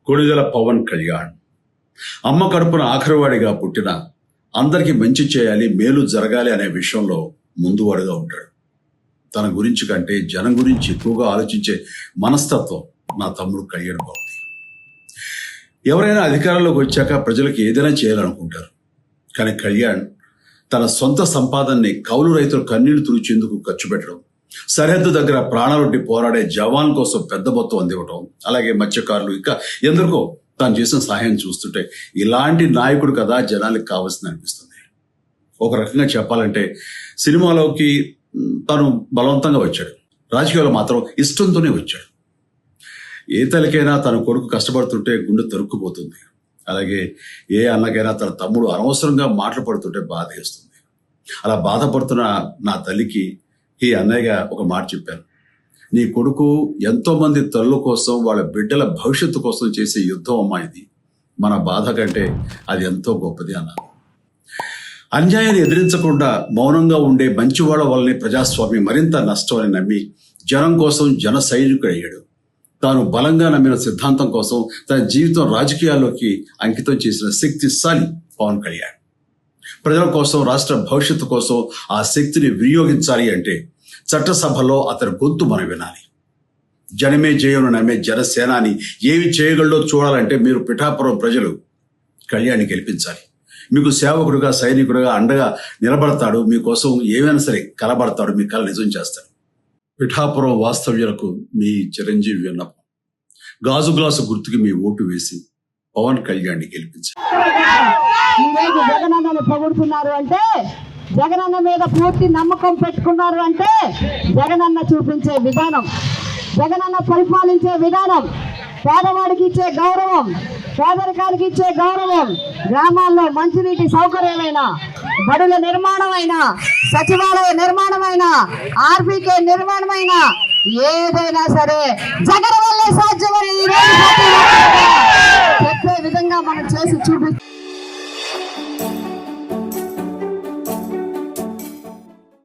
కొణిదెల పవన్ కళ్యాణ్ అమ్మ కడుపున ఆఖరివాడిగా పుట్టిన అందరికీ మంచి చేయాలి, మేలు జరగాలి అనే విషయంలో ముందువాడుగా ఉంటాడు. తన గురించి కంటే జనం గురించి ఎక్కువగా ఆలోచించే మనస్తత్వం నా తమ్ముడు కళ్యాణ్ బాబుది. ఎవరైనా అధికారంలోకి వచ్చాక ప్రజలకు ఏదైనా చేయాలనుకుంటారు. కానీ కళ్యాణ్ తన సొంత సంపాదనని కౌలు రైతులు కన్నీళ్లు తుడిచేందుకు ఖర్చు పెట్టడం, సరిహద్దు దగ్గర ప్రాణాలొడ్డి పోరాడే జవాన్ కోసం పెద్ద మొత్తం అందివ్వటం, అలాగే మత్స్యకారులు ఇంకా ఎందరికో తాను చేసిన సహాయం చూస్తుంటే ఇలాంటి నాయకుడు కదా జనానికి కావాల్సింది అనిపిస్తుంది. ఒక రకంగా చెప్పాలంటే సినిమాలోకి తను బలవంతంగా వచ్చాడు, రాజకీయాల్లో మాత్రం ఇష్టంతోనే వచ్చాడు. ఏ తల్లికైనా తన కొడుకు కష్టపడుతుంటే గుండె తరుక్కుపోతుంది. అలాగే ఏ అన్నకైనా తన తమ్ముడు అనవసరంగా మాటలు పడుతుంటే బాధ వేస్తుంది. అలా బాధపడుతున్న నా తల్లికి ఈ అన్నయ్యగా ఒక మాట చెప్పాను. నీ కొడుకు ఎంతో మంది తల్లుల కోసం, వాళ్ళ బిడ్డల భవిష్యత్తు కోసం చేసే యుద్ధం అమ్మా ఇది. మన బాధ కంటే అది ఎంతో గొప్పది అన్నాను. అన్యాయాన్ని ఎదిరించకుండా మౌనంగా ఉండే మంచివాళ్ళ వల్లనే ప్రజాస్వామ్యం మరింత నష్టం అని నమ్మి జనం కోసం జన సైనికుడు అయ్యాడు. తాను బలంగా నమ్మిన సిద్ధాంతం కోసం తన జీవితం రాజకీయాల్లోకి అంకితం చేసిన శక్తిశాలి పవన్ కళ్యాణ్. ప్రజల కోసం, రాష్ట్ర భవిష్యత్తు కోసం ఆ శక్తిని వినియోగించాలి అంటే చట్టసభలో అతని గొంతు మనం వినాలి. జనమే జయను నమ్మే జనసేనాని ఏమి చేయగలడో చూడాలంటే మీరు పిఠాపురం ప్రజలు కళ్యాణ్ని గెలిపించాలి. మీకు సేవకుడుగా, సైనికుడుగా అండగా నిలబడతాడు. మీకోసం ఏమైనా సరే కలబడతాడు, మీ కళ నిజం చేస్తాడు. పిఠాపురం వాస్తవ్యులకు మీ చిరంజీవి విన్నపం, గాజు గ్లాసు గుర్తుకి మీ ఓటు వేసి పవన్ కళ్యాణ్ని గెలిపించాలి. జగనన్నను పొగుడుతున్నారు అంటే, జగనన్న మీద పూర్తి నమ్మకం పెట్టుకున్నారు అంటే, జగనన్న చూపించే విధానం, జగనన్న పరిపాలించే విధానం, పేదవాడికి ఇచ్చే గౌరవం, పేదరికానికి ఇచ్చే గౌరవం, గ్రామాల్లో మంచినీటి సౌకర్యమైన, బడుల నిర్మాణమైన, సచివాలయ నిర్మాణమైన, ఆర్బీకే నిర్మాణమైన ఏదైనా సరే జగన్ వల్లే సాధ్యమని చెప్పే విధంగా మనం చేసి చూపి